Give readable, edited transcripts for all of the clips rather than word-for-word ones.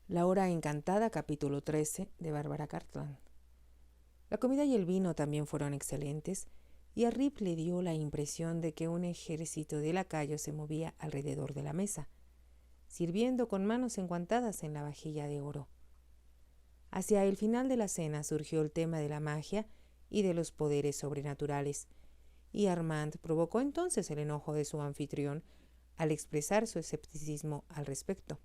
La hora encantada, capítulo 13, de Bárbara Cartland. La comida y el vino también fueron excelentes, y a Rip le dio la impresión de que un ejército de lacayos se movía alrededor de la mesa, sirviendo con manos enguantadas en la vajilla de oro. Hacia el final de la cena surgió el tema de la magia y de los poderes sobrenaturales, y Armand provocó entonces el enojo de su anfitrión al expresar su escepticismo al respecto.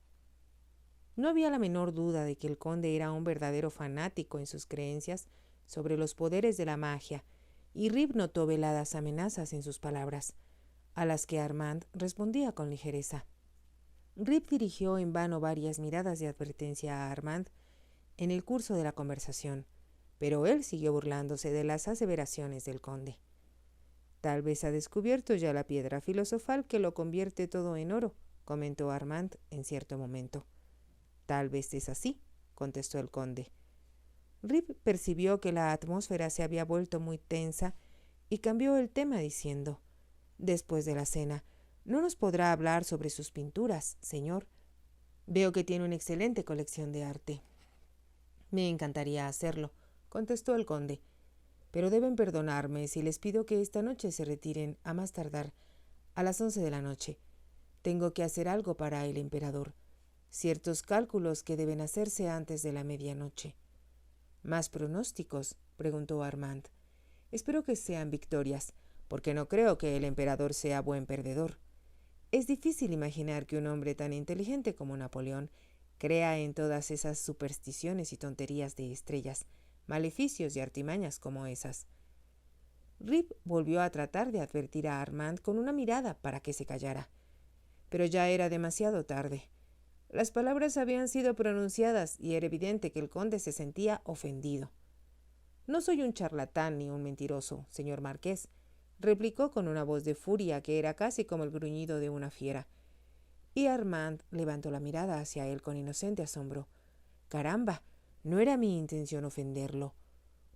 No había la menor duda de que el conde era un verdadero fanático en sus creencias sobre los poderes de la magia, y Rip notó veladas amenazas en sus palabras, a las que Armand respondía con ligereza. Rip dirigió en vano varias miradas de advertencia a Armand en el curso de la conversación, pero él siguió burlándose de las aseveraciones del conde. Tal vez ha descubierto ya la piedra filosofal que lo convierte todo en oro, comentó Armand en cierto momento. Tal vez es así, contestó el conde. Rip percibió que la atmósfera se había vuelto muy tensa y cambió el tema diciendo: «Después de la cena, ¿no nos podrá hablar sobre sus pinturas, señor? Veo que tiene una excelente colección de arte». «Me encantaría hacerlo», contestó el conde, «pero deben perdonarme si les pido que esta noche se retiren a más tardar a las 11 de la noche. Tengo que hacer algo para el emperador. Ciertos cálculos que deben hacerse antes de la medianoche». «¿Más pronósticos?», preguntó Armand. «Espero que sean victorias, porque no creo que el emperador sea buen perdedor. Es difícil imaginar que un hombre tan inteligente como Napoleón crea en todas esas supersticiones y tonterías de estrellas, maleficios y artimañas como esas». Rip volvió a tratar de advertir a Armand con una mirada para que se callara, pero ya era demasiado tarde. Las palabras habían sido pronunciadas y era evidente que el conde se sentía ofendido. «No soy un charlatán ni un mentiroso, señor marqués», replicó con una voz de furia que era casi como el gruñido de una fiera. Y Armand levantó la mirada hacia él con inocente asombro. «Caramba, no era mi intención ofenderlo.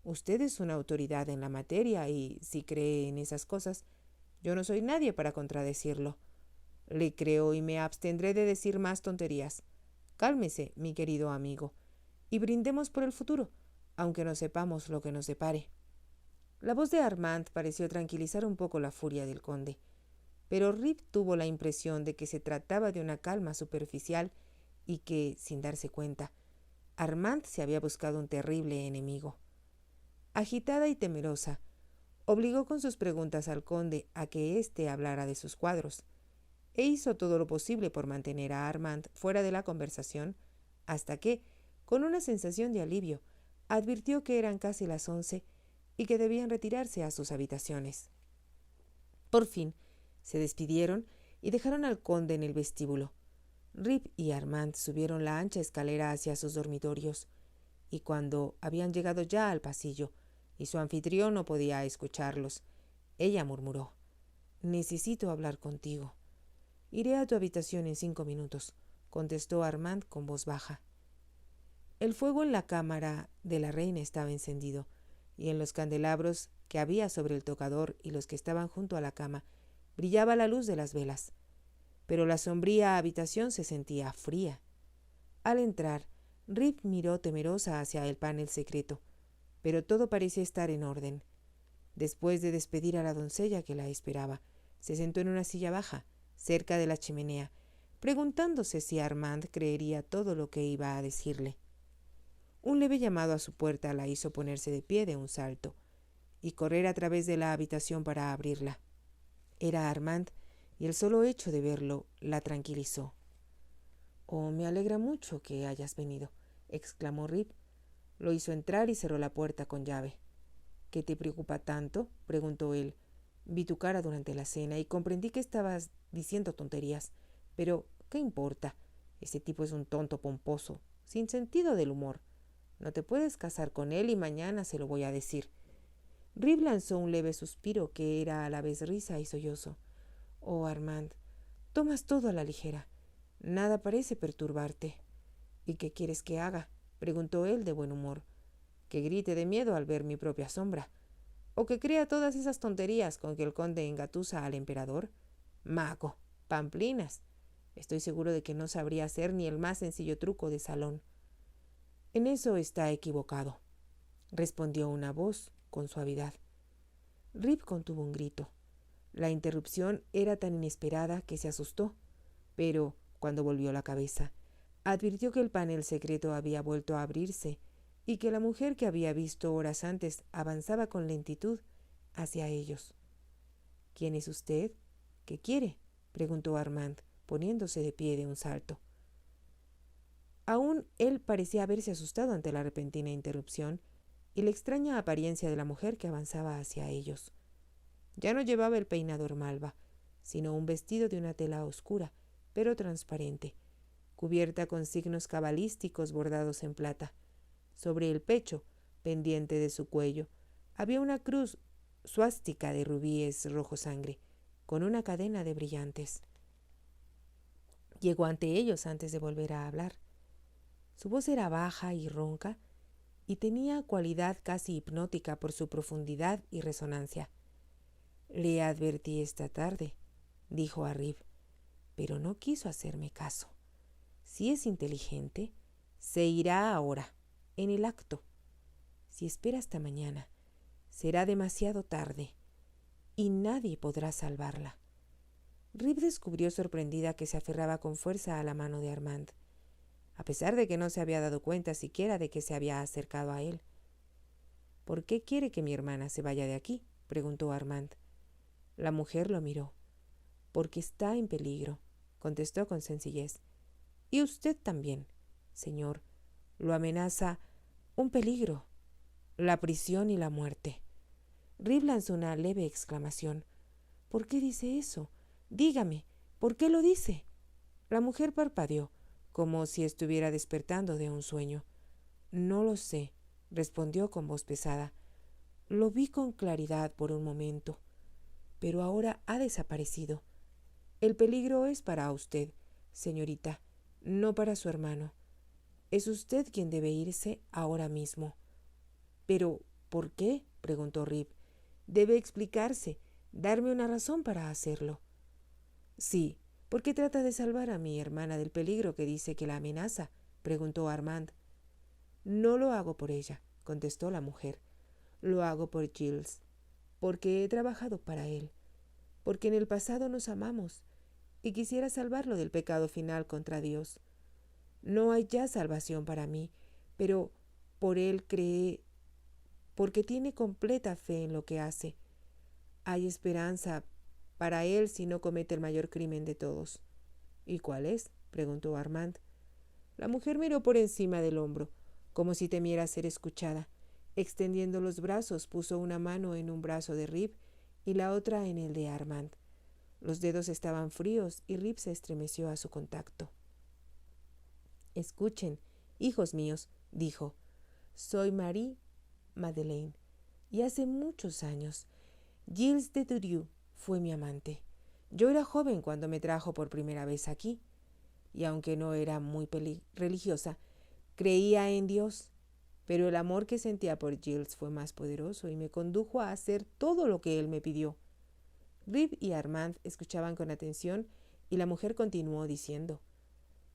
Usted es una autoridad en la materia y, si cree en esas cosas, yo no soy nadie para contradecirlo. Le creo y me abstendré de decir más tonterías. Cálmese, mi querido amigo, y brindemos por el futuro, aunque no sepamos lo que nos depare». La voz de Armand pareció tranquilizar un poco la furia del conde, pero Rip tuvo la impresión de que se trataba de una calma superficial y que, sin darse cuenta, Armand se había buscado un terrible enemigo. Agitada y temerosa, obligó con sus preguntas al conde a que éste hablara de sus cuadros, e hizo todo lo posible por mantener a Armand fuera de la conversación, hasta que, con una sensación de alivio, advirtió que eran casi las 11 y que debían retirarse a sus habitaciones. Por fin, se despidieron y dejaron al conde en el vestíbulo. Rip y Armand subieron la ancha escalera hacia sus dormitorios, y cuando habían llegado ya al pasillo, y su anfitrión no podía escucharlos, ella murmuró: «Necesito hablar contigo». «Iré a tu habitación en 5 minutos», contestó Armand con voz baja. El fuego en la cámara de la reina estaba encendido, y en los candelabros que había sobre el tocador y los que estaban junto a la cama brillaba la luz de las velas, pero la sombría habitación se sentía fría. Al entrar, Rip miró temerosa hacia el panel secreto, pero todo parecía estar en orden. Después de despedir a la doncella que la esperaba, se sentó en una silla baja, cerca de la chimenea, preguntándose si Armand creería todo lo que iba a decirle. Un leve llamado a su puerta la hizo ponerse de pie de un salto y correr a través de la habitación para abrirla. Era Armand, y el solo hecho de verlo la tranquilizó. «Oh, me alegra mucho que hayas venido», exclamó Rip. Lo hizo entrar y cerró la puerta con llave. «¿Qué te preocupa tanto?», preguntó él. «Vi tu cara durante la cena y comprendí que estabas diciendo tonterías. Pero, ¿qué importa? Ese tipo es un tonto pomposo, sin sentido del humor. No te puedes casar con él y mañana se lo voy a decir». Rip lanzó un leve suspiro que era a la vez risa y sollozo. «Oh, Armand, tomas todo a la ligera. Nada parece perturbarte». «¿Y qué quieres que haga?», preguntó él de buen humor. «¿Que grite de miedo al ver mi propia sombra? ¿O que crea todas esas tonterías con que el conde engatusa al emperador? Mago, pamplinas. Estoy seguro de que no sabría hacer ni el más sencillo truco de salón. En eso está equivocado, respondió una voz con suavidad. Rip contuvo un grito. La interrupción era tan inesperada que se asustó, pero, cuando volvió la cabeza, advirtió que el panel secreto había vuelto a abrirse y que la mujer que había visto horas antes avanzaba con lentitud hacia ellos. ¿Quién es usted? ¿Qué quiere?, preguntó Armand, poniéndose de pie de un salto. Aún él parecía haberse asustado ante la repentina interrupción y la extraña apariencia de la mujer que avanzaba hacia ellos. Ya no llevaba el peinador malva, sino un vestido de una tela oscura, pero transparente, cubierta con signos cabalísticos bordados en plata. Sobre el pecho, pendiente de su cuello, había una cruz suástica de rubíes rojo sangre, con una cadena de brillantes. Llegó ante ellos antes de volver a hablar. Su voz era baja y ronca, y tenía cualidad casi hipnótica por su profundidad y resonancia. «Le advertí esta tarde», dijo a Rip, «pero no quiso hacerme caso. Si es inteligente, se irá ahora, en el acto. Si espera hasta mañana, será demasiado tarde, y nadie podrá salvarla». Rip descubrió sorprendida que se aferraba con fuerza a la mano de Armand, a pesar de que no se había dado cuenta siquiera de que se había acercado a él. «¿Por qué quiere que mi hermana se vaya de aquí?», preguntó Armand. La mujer lo miró. «Porque está en peligro», contestó con sencillez. «Y usted también, señor. Lo amenaza un peligro, la prisión y la muerte». Rip lanzó una leve exclamación. «¿Por qué dice eso? Dígame, ¿por qué lo dice?». La mujer parpadeó, como si estuviera despertando de un sueño. «No lo sé», respondió con voz pesada. «Lo vi con claridad por un momento, pero ahora ha desaparecido. El peligro es para usted, señorita, no para su hermano. Es usted quien debe irse ahora mismo». «¿Pero por qué?», preguntó Rip. «Debe explicarse, darme una razón para hacerlo». «Sí, porque trata de salvar a mi hermana del peligro que dice que la amenaza», preguntó Armand. «No lo hago por ella», contestó la mujer. «Lo hago por Giles, porque he trabajado para él, porque en el pasado nos amamos y quisiera salvarlo del pecado final contra Dios. No hay ya salvación para mí, pero por él cree, porque tiene completa fe en lo que hace. Hay esperanza para él si no comete el mayor crimen de todos». «¿Y cuál es?», preguntó Armand. La mujer miró por encima del hombro, como si temiera ser escuchada. Extendiendo los brazos, puso una mano en un brazo de Rip y la otra en el de Armand. Los dedos estaban fríos y Rip se estremeció a su contacto. «Escuchen, hijos míos», dijo. «Soy Marie Madeleine, y hace muchos años Gilles de Durieux fue mi amante. Yo era joven cuando me trajo por primera vez aquí, y aunque no era muy religiosa, creía en Dios, pero el amor que sentía por Gilles fue más poderoso y me condujo a hacer todo lo que él me pidió». Rip y Armand escuchaban con atención y la mujer continuó diciendo: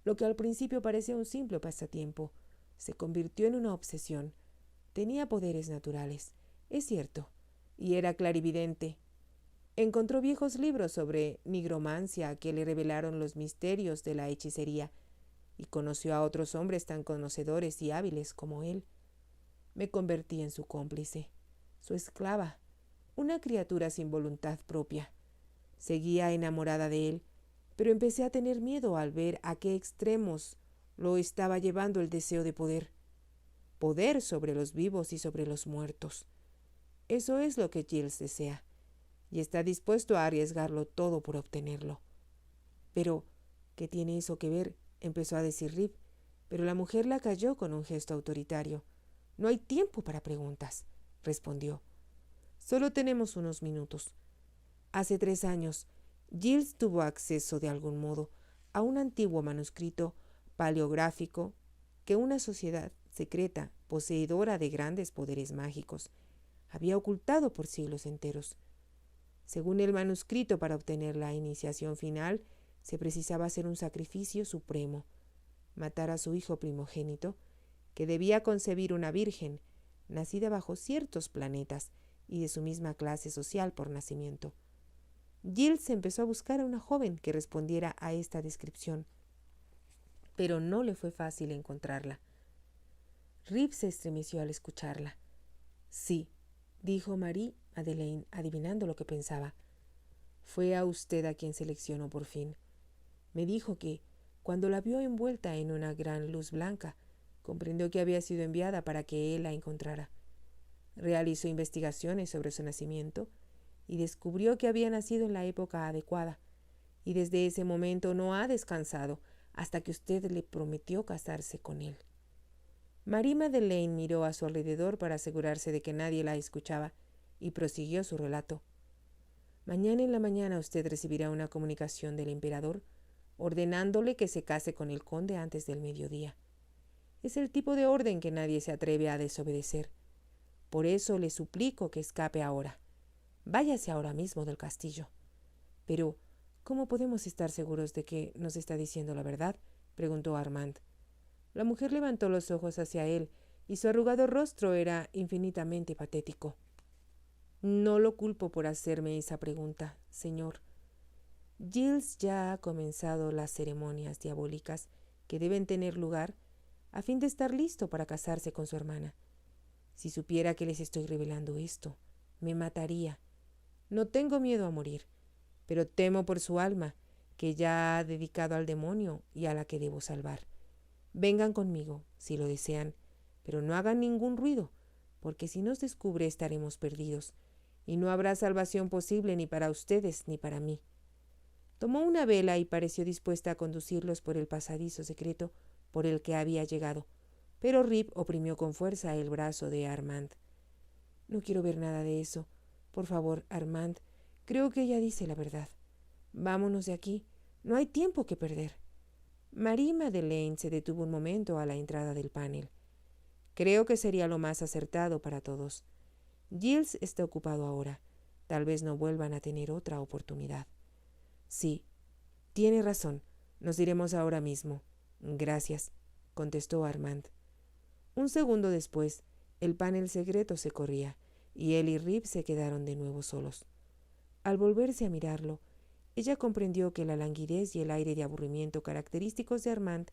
«Lo que al principio parecía un simple pasatiempo se convirtió en una obsesión. Tenía poderes naturales, es cierto, y era clarividente. Encontró viejos libros sobre nigromancia que le revelaron los misterios de la hechicería, y conoció a otros hombres tan conocedores y hábiles como él. Me convertí en su cómplice, su esclava, una criatura sin voluntad propia. Seguía enamorada de él, pero empecé a tener miedo al ver a qué extremos lo estaba llevando el deseo de poder. Poder sobre los vivos y sobre los muertos. Eso es lo que Giles desea, y está dispuesto a arriesgarlo todo por obtenerlo». «Pero, ¿qué tiene eso que ver?», empezó a decir Rip, pero la mujer la calló con un gesto autoritario. «No hay tiempo para preguntas», respondió. «Solo tenemos unos minutos. Hace 3 años, Giles tuvo acceso de algún modo a un antiguo manuscrito paleográfico que una sociedad secreta, poseedora de grandes poderes mágicos, había ocultado por siglos enteros. Según el manuscrito, para obtener la iniciación final, Se precisaba hacer un sacrificio supremo, matar a su hijo primogénito, que debía concebir una virgen, nacida bajo ciertos planetas y de su misma clase social por nacimiento. Giles empezó a buscar a una joven que respondiera a esta descripción, pero no le fue fácil encontrarla. Rip se estremeció al escucharla. Sí, dijo Marie Madeleine, adivinando lo que pensaba. Fue a usted a quien seleccionó por fin. Me dijo que, cuando la vio envuelta en una gran luz blanca, comprendió que había sido enviada para que él la encontrara. Realizó investigaciones sobre su nacimiento y descubrió que había nacido en la época adecuada, y desde ese momento no ha descansado hasta que usted le prometió casarse con él. Marie Madeleine miró a su alrededor para asegurarse de que nadie la escuchaba y prosiguió su relato. Mañana en la mañana usted recibirá una comunicación del emperador ordenándole que se case con el conde antes del mediodía. Es el tipo de orden que nadie se atreve a desobedecer. Por eso le suplico que escape ahora. Váyase ahora mismo del castillo. Pero, ¿cómo podemos estar seguros de que nos está diciendo la verdad?, preguntó Armand. La mujer levantó los ojos hacia él y su arrugado rostro era infinitamente patético. No lo culpo por hacerme esa pregunta, señor. Giles ya ha comenzado las ceremonias diabólicas que deben tener lugar a fin de estar listo para casarse con su hermana. Si supiera que les estoy revelando esto, me mataría. No tengo miedo a morir, pero temo por su alma, que ya ha dedicado al demonio y a la que debo salvar. Vengan conmigo, si lo desean, pero no hagan ningún ruido, porque si nos descubre estaremos perdidos, y no habrá salvación posible ni para ustedes ni para mí. Tomó una vela y pareció dispuesta a conducirlos por el pasadizo secreto por el que había llegado, pero Rip oprimió con fuerza el brazo de Armand. No quiero ver nada de eso. Por favor, Armand, creo que ella dice la verdad. Vámonos de aquí. No hay tiempo que perder. Marie Madeleine se detuvo un momento a la entrada del panel. Creo que sería lo más acertado para todos. Giles está ocupado ahora. Tal vez no vuelvan a tener otra oportunidad. Sí, tiene razón. Nos iremos ahora mismo. Gracias, contestó Armand. Un segundo después, el panel secreto se corría, y él y Rip se quedaron de nuevo solos. Al volverse a mirarlo, ella comprendió que la languidez y el aire de aburrimiento característicos de Armand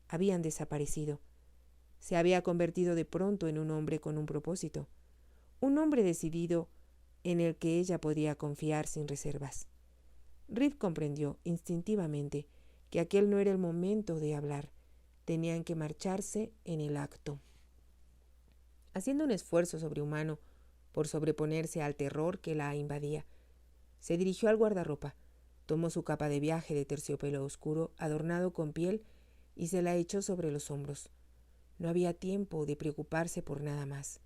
habían desaparecido. Se había convertido de pronto en un hombre con un propósito, un hombre decidido en el que ella podía confiar sin reservas. Rip comprendió instintivamente que aquel no era el momento de hablar. Tenían que marcharse en el acto. Haciendo un esfuerzo sobrehumano por sobreponerse al terror que la invadía, se dirigió al guardarropa, tomó su capa de viaje de terciopelo oscuro adornado con piel y se la echó sobre los hombros. No había tiempo de preocuparse por nada más.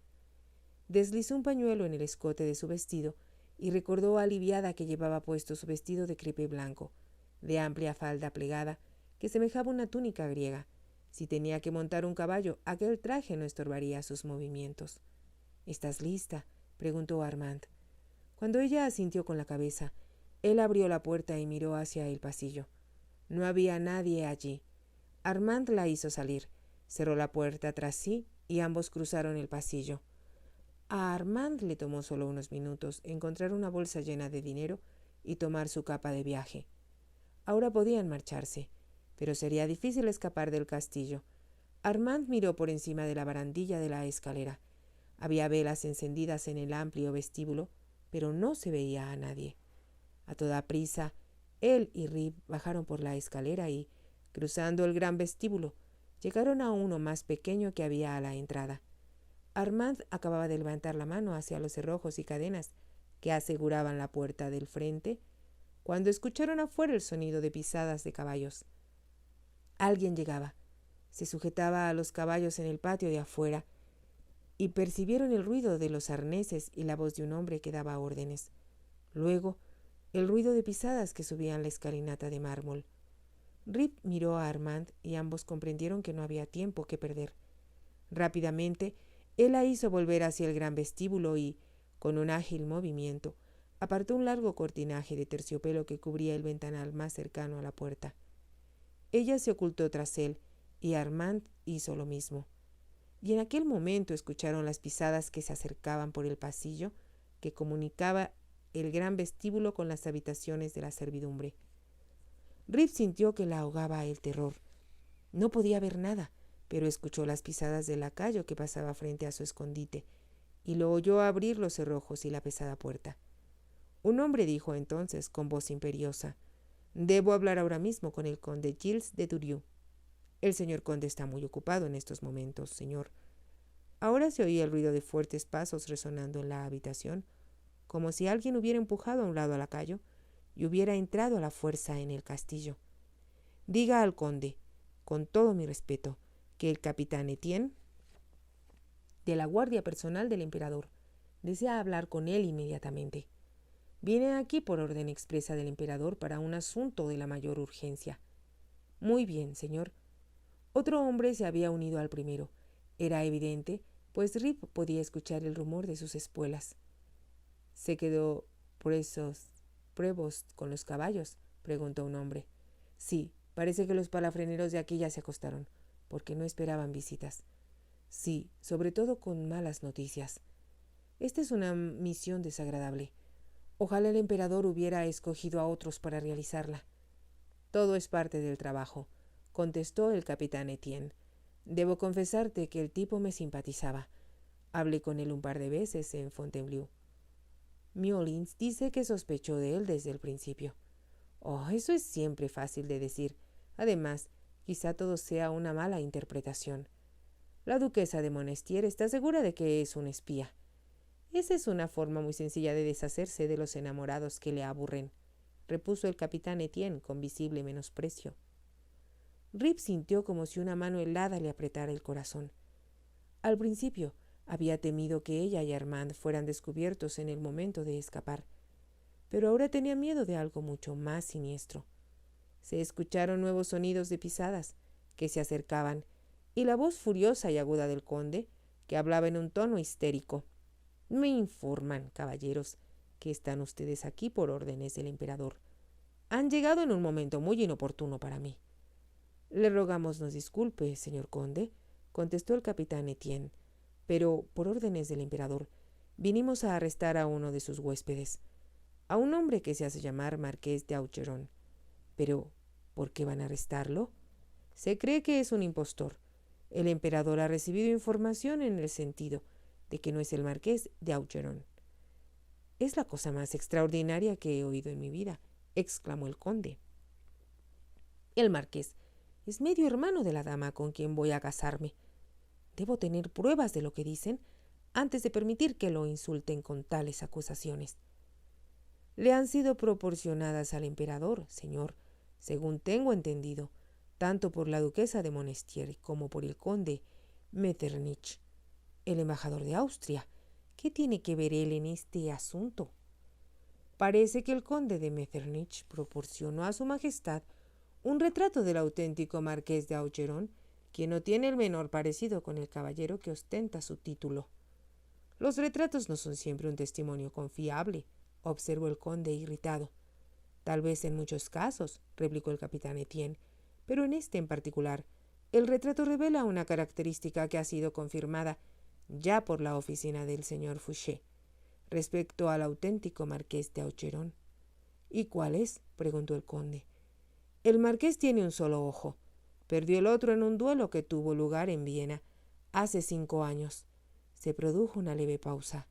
Deslizó un pañuelo en el escote de su vestido y recordó aliviada que llevaba puesto su vestido de crepe blanco, de amplia falda plegada, que semejaba una túnica griega. Si tenía que montar un caballo, aquel traje no estorbaría sus movimientos. ¿Estás lista?, preguntó Armand. Cuando ella asintió con la cabeza, él abrió la puerta y miró hacia el pasillo. No había nadie allí. Armand la hizo salir, cerró la puerta tras sí y ambos cruzaron el pasillo. A Armand le tomó solo unos minutos encontrar una bolsa llena de dinero y tomar su capa de viaje. Ahora podían marcharse, pero sería difícil escapar del castillo. Armand miró por encima de la barandilla de la escalera. Había velas encendidas en el amplio vestíbulo, pero no se veía a nadie. A toda prisa, él y Rip bajaron por la escalera y, cruzando el gran vestíbulo, llegaron a uno más pequeño que había a la entrada. Armand acababa de levantar la mano hacia los cerrojos y cadenas que aseguraban la puerta del frente, cuando escucharon afuera el sonido de pisadas de caballos. Alguien llegaba. Se sujetaba a los caballos en el patio de afuera y percibieron el ruido de los arneses y la voz de un hombre que daba órdenes. Luego, el ruido de pisadas que subían la escalinata de mármol. Rip miró a Armand y ambos comprendieron que no había tiempo que perder. Rápidamente, él la hizo volver hacia el gran vestíbulo y, con un ágil movimiento, Apartó un largo cortinaje de terciopelo que cubría el ventanal más cercano a la puerta. Ella se ocultó tras él, y Armand hizo lo mismo. Y en aquel momento escucharon las pisadas que se acercaban por el pasillo que comunicaba el gran vestíbulo con las habitaciones de la servidumbre. Rip sintió que la ahogaba el terror. No podía ver nada, pero escuchó las pisadas del lacayo que pasaba frente a su escondite, y lo oyó abrir los cerrojos y la pesada puerta. Un hombre dijo entonces con voz imperiosa: «Debo hablar ahora mismo con el conde Gilles de Durieux». «El señor conde está muy ocupado en estos momentos, señor». Ahora se oía el ruido de fuertes pasos resonando en la habitación, como si alguien hubiera empujado a un lado al lacayo y hubiera entrado a la fuerza en el castillo. «Diga al conde, con todo mi respeto, que el capitán Etienne, de la guardia personal del emperador, desea hablar con él inmediatamente. Viene aquí por orden expresa del emperador para un asunto de la mayor urgencia». «Muy bien, señor». Otro hombre se había unido al primero. Era evidente, pues Rip podía escuchar el rumor de sus espuelas. «¿Se quedó Prevost con los caballos?», preguntó un hombre. «Sí, parece que los palafreneros de aquí ya se acostaron, porque no esperaban visitas». «Sí, sobre todo con malas noticias. Esta es una misión desagradable. Ojalá el emperador hubiera escogido a otros para realizarla». «Todo es parte del trabajo», contestó el capitán Etienne. «Debo confesarte que el tipo me simpatizaba. Hablé con él un par de veces en Fontainebleau. Mullins dice que sospechó de él desde el principio». «Oh, eso es siempre fácil de decir. Además, quizá todo sea una mala interpretación. La duquesa de Monestier está segura de que es un espía. Esa es una forma muy sencilla de deshacerse de los enamorados que le aburren», repuso el capitán Etienne con visible menosprecio. Rip sintió como si una mano helada le apretara el corazón. Al principio había temido que ella y Armand fueran descubiertos en el momento de escapar, pero ahora tenía miedo de algo mucho más siniestro. Se escucharon nuevos sonidos de pisadas que se acercaban y la voz furiosa y aguda del conde, que hablaba en un tono histérico. «Me informan, caballeros, que están ustedes aquí por órdenes del emperador. Han llegado en un momento muy inoportuno para mí». «Le rogamos nos disculpe, señor conde», contestó el capitán Etienne, «pero por órdenes del emperador vinimos a arrestar a uno de sus huéspedes, a un hombre que se hace llamar Marqués de Aucheron». «¿Pero por qué van a arrestarlo?» «Se cree que es un impostor. El emperador ha recibido información en el sentido de que no es el Marqués de Aucheron». «Es la cosa más extraordinaria que he oído en mi vida», exclamó el conde. «El marqués es medio hermano de la dama con quien voy a casarme. Debo tener pruebas de lo que dicen antes de permitir que lo insulten con tales acusaciones». «Le han sido proporcionadas al emperador, señor, según tengo entendido, tanto por la duquesa de Monestier como por el conde Metternich, el embajador de Austria. ¿Qué tiene que ver él en este asunto?» «Parece que el conde de Metternich proporcionó a su majestad un retrato del auténtico marqués de Aucheron, que no tiene el menor parecido con el caballero que ostenta su título». «Los retratos no son siempre un testimonio confiable», observó el conde irritado. «Tal vez en muchos casos», replicó el capitán Etienne, «pero en este en particular, el retrato revela una característica que ha sido confirmada ya por la oficina del señor Fouché respecto al auténtico marqués de Aucheron». «¿Y cuál es?», preguntó el conde. «El marqués tiene un solo ojo. Perdió el otro en un duelo que tuvo lugar en Viena hace 5 años». Se produjo una leve pausa.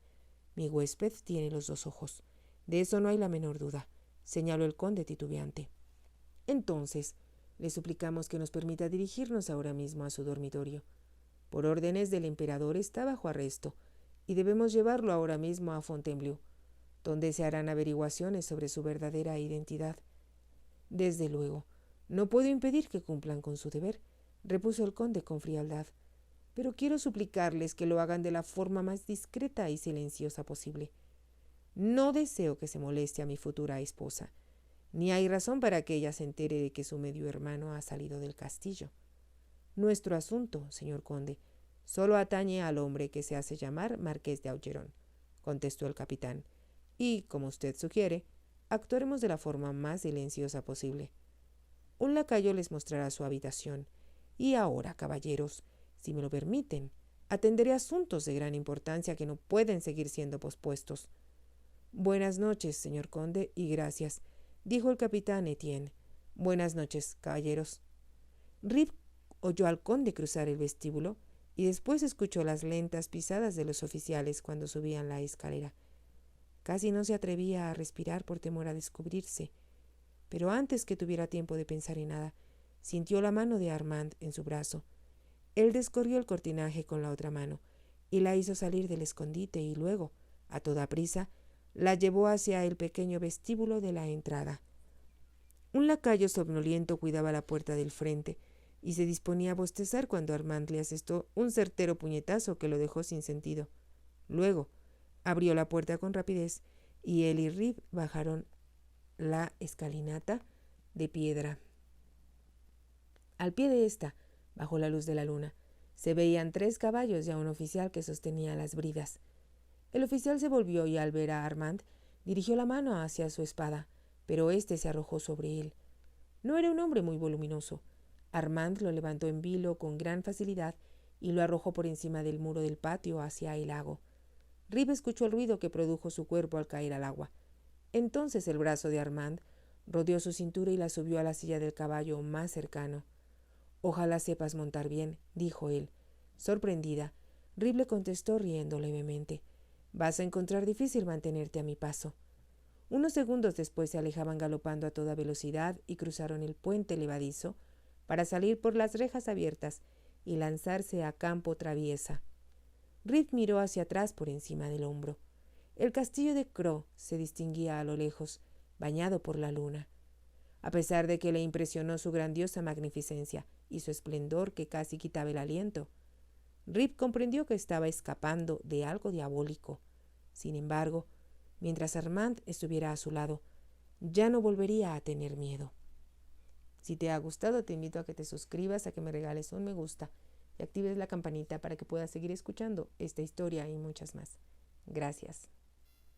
«Mi huésped tiene los 2 ojos. De eso no hay la menor duda», señaló el conde titubeante. «Entonces, le suplicamos que nos permita dirigirnos ahora mismo a su dormitorio. Por órdenes del emperador está bajo arresto y debemos llevarlo ahora mismo a Fontainebleau, donde se harán averiguaciones sobre su verdadera identidad». «Desde luego, no puedo impedir que cumplan con su deber», repuso el conde con frialdad, «pero quiero suplicarles que lo hagan de la forma más discreta y silenciosa posible. No deseo que se moleste a mi futura esposa, ni hay razón para que ella se entere de que su medio hermano ha salido del castillo. Nuestro asunto, señor conde, solo atañe al hombre que se hace llamar Marqués de Aucheron», contestó el capitán, y, como usted sugiere, actuaremos de la forma más silenciosa posible. Un lacayo les mostrará su habitación. Y ahora, caballeros, si me lo permiten, atenderé asuntos de gran importancia que no pueden seguir siendo pospuestos. Buenas noches, señor conde, y gracias, dijo el capitán Etienne. Buenas noches, caballeros. Rip oyó al conde cruzar el vestíbulo y después escuchó las lentas pisadas de los oficiales cuando subían la escalera. Casi no se atrevía a respirar por temor a descubrirse, pero antes que tuviera tiempo de pensar en nada, sintió la mano de Armand en su brazo. Él descorrió el cortinaje con la otra mano y la hizo salir del escondite y luego, a toda prisa, la llevó hacia el pequeño vestíbulo de la entrada. Un lacayo somnoliento cuidaba la puerta del frente y se disponía a bostezar cuando Armand le asestó un certero puñetazo que lo dejó sin sentido. Luego, abrió la puerta con rapidez y él y Rip bajaron la escalinata de piedra. Al pie de esta, bajo la luz de la luna, se veían 3 caballos y a un oficial que sostenía las bridas. El oficial se volvió y al ver a Armand, dirigió la mano hacia su espada, pero éste se arrojó sobre él. No era un hombre muy voluminoso. Armand lo levantó en vilo con gran facilidad y lo arrojó por encima del muro del patio hacia el lago. Rip escuchó el ruido que produjo su cuerpo al caer al agua. Entonces el brazo de Armand rodeó su cintura y la subió a la silla del caballo más cercano. «Ojalá sepas montar bien», dijo él. Sorprendida, Rip le contestó riendo levemente. «Vas a encontrar difícil mantenerte a mi paso». Unos segundos después se alejaban galopando a toda velocidad y cruzaron el puente levadizo para salir por las rejas abiertas y lanzarse a campo traviesa. Rip miró hacia atrás por encima del hombro. El castillo de Crow se distinguía a lo lejos, bañado por la luna. A pesar de que le impresionó su grandiosa magnificencia y su esplendor que casi quitaba el aliento, Rip comprendió que estaba escapando de algo diabólico. Sin embargo, mientras Armand estuviera a su lado, ya no volvería a tener miedo. Si te ha gustado, te invito a que te suscribas, a que me regales un me gusta y actives la campanita para que puedas seguir escuchando esta historia y muchas más. Gracias.